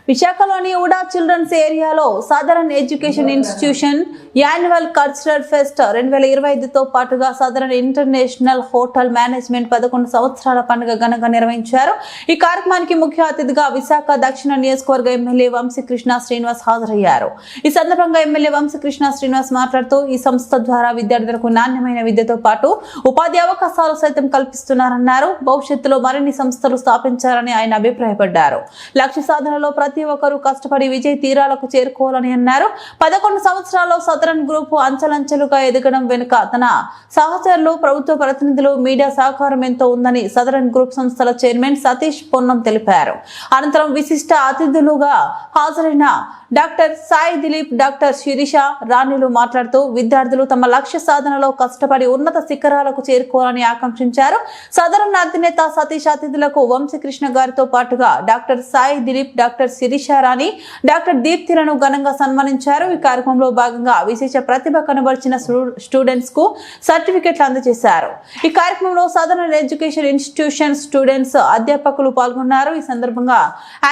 విశాఖలోని ఉడా చిల్డ్రన్స్ ఏరియాలో southern education institution annual cultural fest 2025తో పాటుగా సదరన్ ఇంటర్నేషనల్ హోటల్ మేనేజ్మెంట్ 11 సంవత్సరాల పండుగ ఘనంగా నిర్వహించారు. ఈ కార్యక్రమానికి ముఖ్య అతిథిగా విశాఖ దక్షిణ నియోజకవర్గ ఎమ్మెల్యే వంశీకృష్ణ శ్రీనివాస్ హాజరయ్యారు. ఈ సందర్భంగా ఎమ్మెల్యే వంశీకృష్ణ శ్రీనివాస్ మాట్లాడుతూ ఈ సంస్థ ద్వారా విద్యార్థులకు నాణ్యమైన విద్యతో పాటు ఉపాధి అవకాశాలు సైతం కల్పిస్తున్నారన్నారు. భవిష్యత్తులో మరిన్ని సంస్థలు స్థాపించాలని ఆయన అభిప్రాయపడ్డారు. లక్ష్య సాధనలో ప్రతి ఒక్కరూ కష్టపడి విజయ తీరాలకు చేరుకోవాలని అన్నారు. 11 సంవత్సరాల్లో సదరన్ గ్రూప్ అంచెలంచెలుగా ఎదగడం వెనుక తన సహచరులు, ప్రభుత్వ ప్రతినిధులు, మీడియా సహకారం ఎంతో ఉందని సదరన్ గ్రూప్ సంస్థల చైర్మన్ సతీష్ పొన్నం తెలిపారు. అనంతరం విశిష్ట అతిథులుగా హాజరైన డాక్టర్ సాయి దిలీప్, డాక్టర్ శిరీష రాణిలు మాట్లాడుతూ విద్యార్థులు తమ లక్ష్య సాధనలో కష్టపడి ఉన్నత శిఖరాలకు చేరుకోవాలని ఆకాంక్షించారు. సదరన్ అధినేత సతీష్ అతిథులకు వంశీకృష్ణ గారితో పాటుగా డాక్టర్ సాయి దిలీప్, డాక్టర్ శిరీష రాణి, డాక్టర్ దీప్తిలను ఘనంగా సన్మానించారు. ఈ కార్యక్రమంలో భాగంగా విశేష ప్రతిభ కనబరిచిన స్టూడెంట్స్ కు సర్టిఫికెట్లు అందజేశారు. ఈ కార్యక్రమంలో సదరన్ ఎడ్యుకేషన్ ఇన్స్టిట్యూషన్ స్టూడెంట్స్, అధ్యాపకులు పాల్గొన్నారు. ఈ సందర్భంగా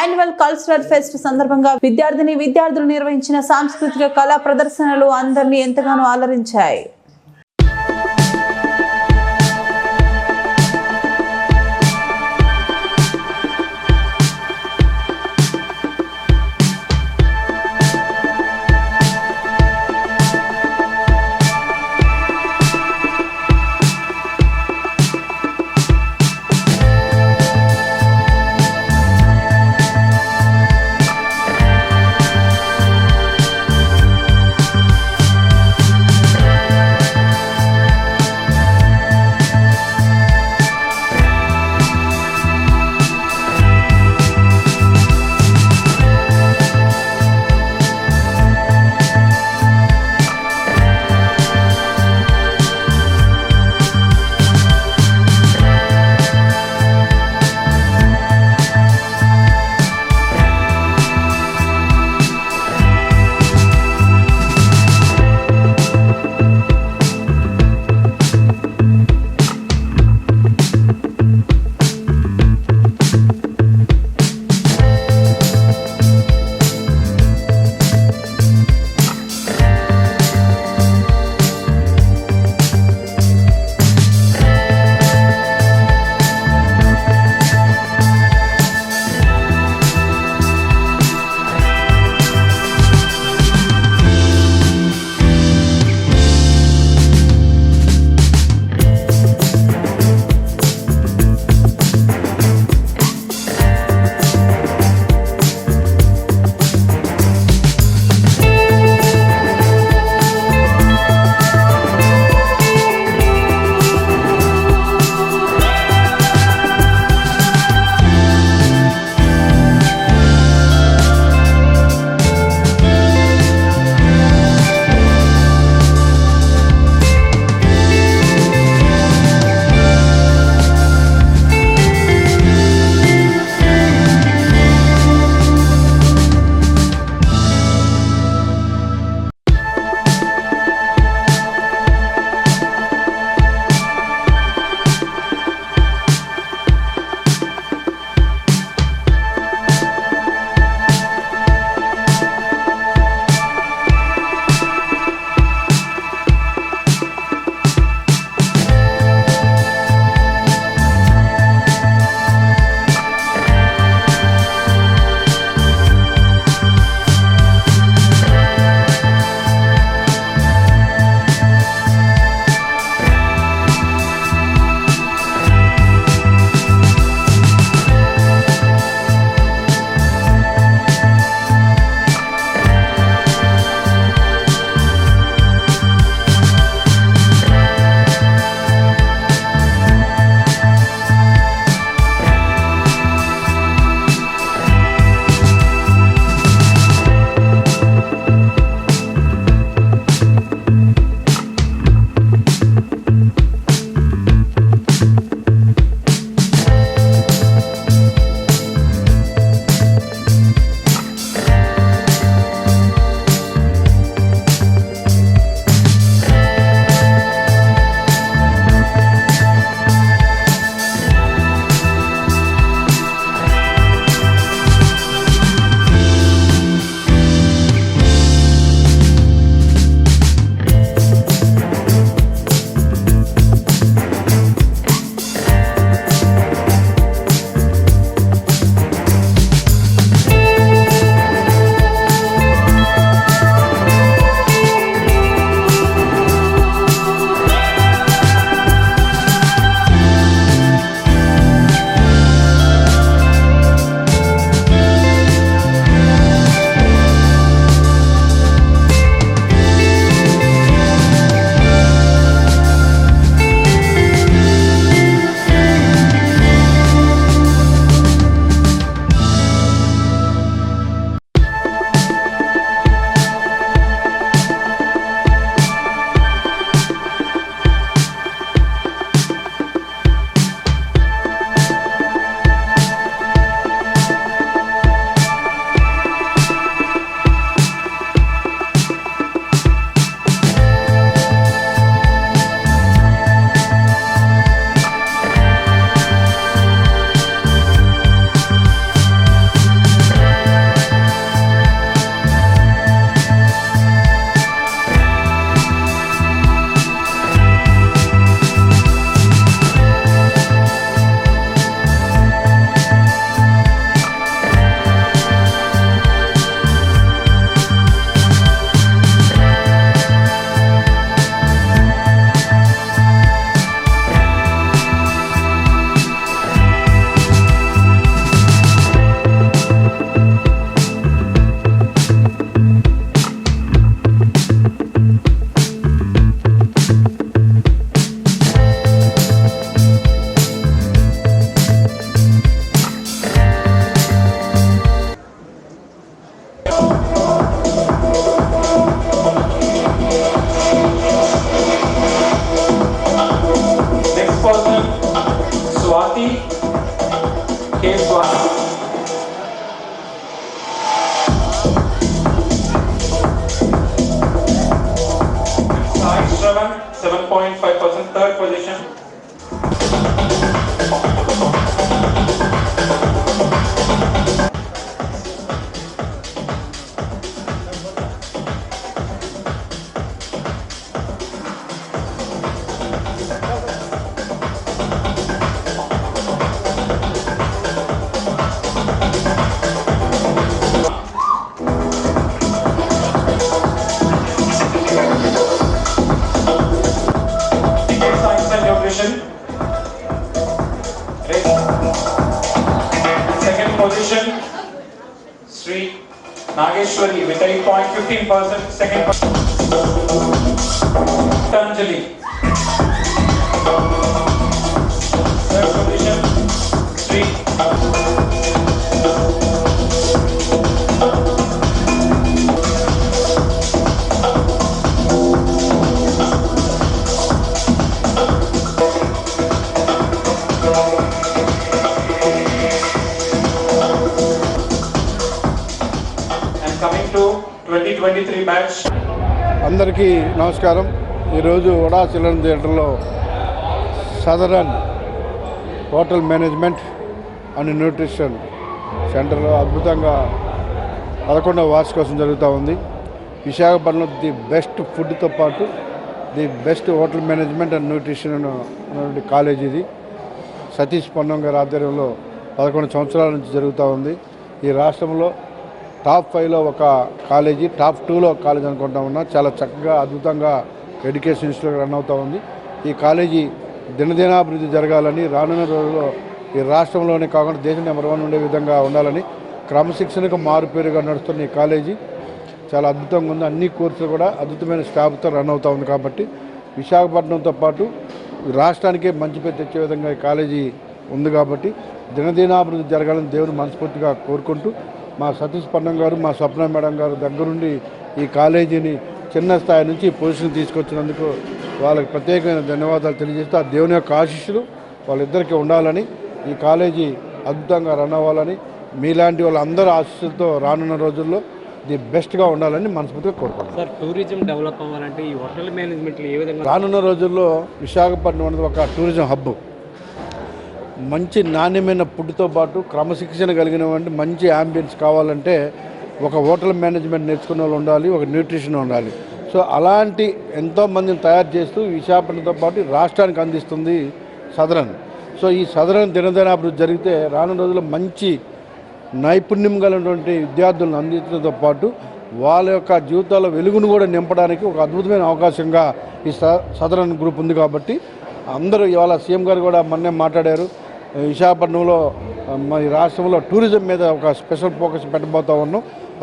యాన్యువల్ కల్చరల్ ఫెస్ట్ సందర్భంగా విద్యార్థులు నిర్వహించిన సాంస్కృతిక కళా ప్రదర్శనలు అందరినీ ఎంతగానో అలరించాయి. Sri Nageshwari with 8.15%. Second, Anjali. Third position, Sri. Coming to 2023 batch. అందరికీ నమస్కారం. ఈరోజు వడా చిల్డ్రన్ థియేటర్లో southern hotel management and nutrition సెంటర్లో అద్భుతంగా 11వ వార్షికోత్సవం జరుగుతూ ఉంది. విశాఖపట్నంలో ది బెస్ట్ ఫుడ్తో పాటు the best hotel management and nutrition అనే కాలేజ్ ఇది. సతీష్ పొన్నం గారి ఆధ్వర్యంలో 11 సంవత్సరాల నుంచి జరుగుతూ ఉంది. ఈ రాష్ట్రంలో టాప్ 5లో ఒక కాలేజీ, టాప్ 2లో ఒక కాలేజీ అనుకుంటా ఉన్నా. చాలా చక్కగా అద్భుతంగా ఎడ్యుకేషన్ ఇన్స్టిట్యూట్ రన్ అవుతూ ఉంది. ఈ కాలేజీ దినదినాభివృద్ధి జరగాలని, రానున్న రోజుల్లో ఈ రాష్ట్రంలోనే కాకుండా దేశం నెంబర్ 1 ఉండే విధంగా ఉండాలని క్రమశిక్షణకు మారుపేరుగా నడుస్తున్న ఈ కాలేజీ చాలా అద్భుతంగా ఉంది. అన్ని కోర్సులు కూడా అద్భుతమైన స్టాఫ్తో రన్ అవుతూ ఉంది. కాబట్టి విశాఖపట్నంతో పాటు రాష్ట్రానికే మంచి పేరు తెచ్చే విధంగా ఈ కాలేజీ ఉంది. కాబట్టి దినదినాభివృద్ధి జరగాలని దేవుని మనస్ఫూర్తిగా కోరుకుంటూ, మా సతీష్ పన్నం గారు, మా స్వప్న మేడం గారు దగ్గరుండి ఈ కాలేజీని చిన్న స్థాయి నుంచి ఈ పొజిషన్ తీసుకొచ్చినందుకు వాళ్ళకి ప్రత్యేకమైన ధన్యవాదాలు తెలియజేస్తూ, ఆ దేవుని యొక్క ఆశీస్సులు వాళ్ళిద్దరికీ ఉండాలని, ఈ కాలేజీ అద్భుతంగా రన్ అవ్వాలని, మీలాంటి వాళ్ళందరూ ఆశీస్సులతో రానున్న రోజుల్లో ది బెస్ట్గా ఉండాలని మనస్ఫూర్తిగా కోరుకుంటున్నాను. సార్, టూరిజం డెవలప్ అవ్వాలంటే ఈ హోటల్ మేనేజ్మెంట్లో ఏ విధంగా? రానున్న రోజుల్లో విశాఖపట్నం అనేది ఒక టూరిజం హబ్. మంచి నాణ్యమైన ఫుడ్తో పాటు క్రమశిక్షణ కలిగినటువంటి మంచి యాంబియన్స్ కావాలంటే ఒక హోటల్ మేనేజ్మెంట్ నేర్చుకున్న వాళ్ళు ఉండాలి, ఒక న్యూట్రిషన్ ఉండాలి. సో అలాంటి ఎంతోమందిని తయారు చేస్తూ విశాఖపట్నంతో పాటు రాష్ట్రానికి అందిస్తుంది సదరన్. సో ఈ సదరన్ దినదినాభివృద్ధి జరిగితే రానున్న రోజుల్లో మంచి నైపుణ్యం కలిగినటువంటి విద్యార్థులను అందించడంతో పాటు వాళ్ళ యొక్క జీవితాల్లో వెలుగును కూడా నింపడానికి ఒక అద్భుతమైన అవకాశంగా ఈ సదరన్ గ్రూప్ ఉంది. కాబట్టి అందరూ ఇవాళ సీఎం గారు కూడా మొన్నే మాట్లాడారు, విశాఖపట్నంలో ఈ రాష్ట్రంలో టూరిజం మీద ఒక స్పెషల్ ఫోకస్ పెట్టబోతూ ఉన్నాం.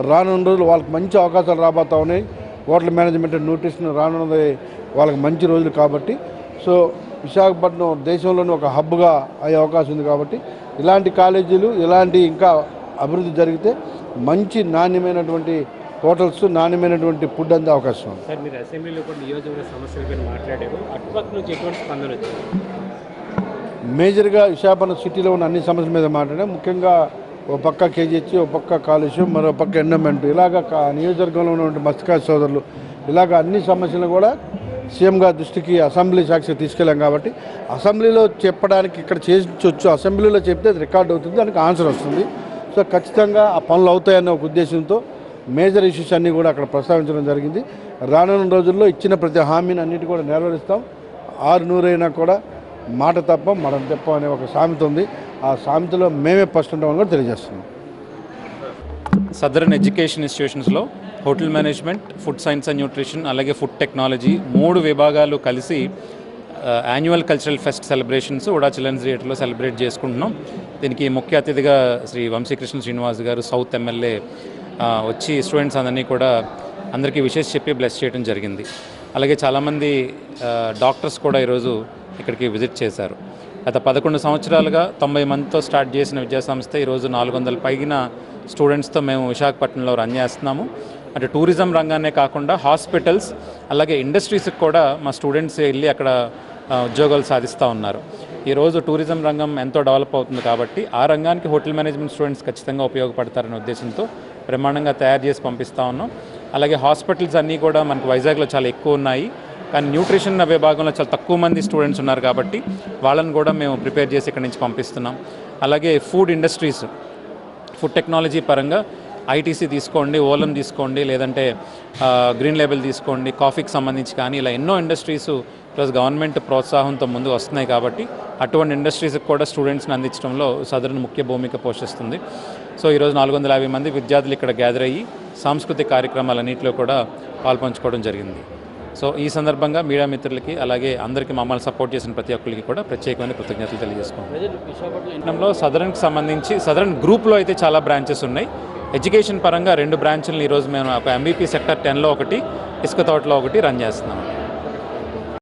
రానున్న రోజులు వాళ్ళకి మంచి అవకాశాలు రాబోతూ ఉన్నాయి. హోటల్ మేనేజ్మెంట్ న్యూట్రిషన్ రానున్నది వాళ్ళకి మంచి రోజులు. కాబట్టి సో విశాఖపట్నం దేశంలోనే ఒక హబ్గా అయ్యే అవకాశం ఉంది. కాబట్టి ఇలాంటి కాలేజీలు, ఇలాంటి ఇంకా అభివృద్ధి జరిగితే మంచి నాణ్యమైనటువంటి హోటల్స్, నాణ్యమైనటువంటి ఫుడ్ అందే అవకాశం ఉంది. సార్, మీరు అసెంబ్లీలో కూడా నియోజకవర్గ సమస్యలపై మాట్లాడారు. అటుపక్క నుంచి ఎటువంటి స్పందన వచ్చింది? మేజర్గా విశాఖపట్నం సిటీలో ఉన్న అన్ని సమస్యల మీద మాట్లాడాం. ముఖ్యంగా ఒక పక్క కేజీహెచ్, ఒక పక్క కాలుష్యం, మరో పక్క ఎండోమెంట్, ఇలాగ నియోజకవర్గంలో ఉన్నటువంటి మత్స్యకార సోదరులు, ఇలాగ అన్ని సమస్యలు కూడా సీఎం గారి దృష్టికి అసెంబ్లీ సాక్షిగా తీసుకెళ్ళాం. కాబట్టి అసెంబ్లీలో చెప్పడానికి ఇక్కడ చేయించవచ్చు, అసెంబ్లీలో చెప్తే అది రికార్డ్ అవుతుంది, దానికి ఆన్సర్ వస్తుంది. సో ఖచ్చితంగా ఆ పనులు అవుతాయన్న ఒక ఉద్దేశంతో మేజర్ ఇష్యూస్ అన్నీ కూడా అక్కడ ప్రస్తావించడం జరిగింది. రానున్న రోజుల్లో ఇచ్చిన ప్రతి హామీని అన్నిటి కూడా నెరవేరుస్తాం. 600 అయినా కూడా మాట తప్పం, మనం తెప్పం అనే ఒక సామెత ఉంది. ఆ సామెతలో మేమే ఫస్ట్ ఉంటామని కూడా తెలియజేస్తున్నాం. సదరన్ ఎడ్యుకేషన్ ఇన్స్టిట్యూషన్స్లో hotel management, food science and nutrition, అలాగే ఫుడ్ టెక్నాలజీ 3 విభాగాలు కలిసి annual cultural fest celebrations VUDA children's థియేటర్లో సెలబ్రేట్ చేసుకుంటున్నాం. దీనికి ముఖ్య అతిథిగా శ్రీ వంశీకృష్ణ శ్రీనివాస్ గారు, సౌత్ ఎమ్మెల్యే వచ్చి స్టూడెంట్స్ అందరికీ విషెస్ చెప్పి బ్లెస్ చేయడం జరిగింది. అలాగే చాలామంది డాక్టర్స్ కూడా ఈరోజు ఇక్కడికి విజిట్ చేశారు. గత 11 సంవత్సరాలుగా 90 మందితో స్టార్ట్ చేసిన విద్యాసంస్థ ఈరోజు 400 పైన స్టూడెంట్స్తో మేము విశాఖపట్నంలో రన్ చేస్తున్నాము. అంటే టూరిజం రంగానే కాకుండా హాస్పిటల్స్, అలాగే ఇండస్ట్రీస్కి కూడా మా స్టూడెంట్స్ వెళ్ళి అక్కడ ఉద్యోగాలు సాధిస్తూ ఉన్నారు. ఈరోజు టూరిజం రంగం ఎంతో డెవలప్ అవుతుంది కాబట్టి ఆ రంగానికి హోటల్ మేనేజ్మెంట్ స్టూడెంట్స్ ఖచ్చితంగా ఉపయోగపడతారనే ఉద్దేశంతో బ్రహ్మాండంగా తయారు చేసి పంపిస్తూ ఉన్నాం. అలాగే హాస్పిటల్స్ అన్నీ కూడా మనకు వైజాగ్లో చాలా ఎక్కువ ఉన్నాయి, కానీ న్యూట్రిషన్ విభాగంలో చాలా తక్కువ మంది స్టూడెంట్స్ ఉన్నారు కాబట్టి వాళ్ళని కూడా మేము ప్రిపేర్ చేసి ఇక్కడ నుంచి పంపిస్తున్నాం. అలాగే ఫుడ్ ఇండస్ట్రీస్, ఫుడ్ టెక్నాలజీ పరంగా ఐటీసీ తీసుకోండి, ఓలం తీసుకోండి, లేదంటే గ్రీన్ లేబుల్ తీసుకోండి, కాఫీకి సంబంధించి కానీ ఇలా ఎన్నో ఇండస్ట్రీస్ ప్లస్ గవర్నమెంట్ ప్రోత్సాహంతో ముందు వస్తున్నాయి. కాబట్టి అటువంటి ఇండస్ట్రీస్కి కూడా స్టూడెంట్స్ని అందించడంలో సదరన్ ముఖ్య భూమిక పోషిస్తుంది. సో ఈరోజు 450 మంది విద్యార్థులు ఇక్కడ గ్యాదర్ అయ్యి సాంస్కృతిక కార్యక్రమాలన్నింటిలో కూడా పాల్పంచుకోవడం జరిగింది. సో ఈ సందర్భంగా మీడియా మిత్రులకి అలాగే అందరికీ మమ్మల్ని సపోర్ట్ చేసిన ప్రతి ఒక్కరికి కూడా ప్రత్యేకమైన కృతజ్ఞతలు తెలియజేసుకుంటున్నాం. సదరన్కి సంబంధించి సదరన్ గ్రూప్లో అయితే చాలా బ్రాంచెస్ ఉన్నాయి. ఎడ్యుకేషన్ పరంగా 2 బ్రాంచ్లను ఈరోజు మేము ఒక ఎంబీపీ సెక్టర్ 10లో ఒకటి, ఇసుక తోటలో ఒకటి రన్ చేస్తున్నాం.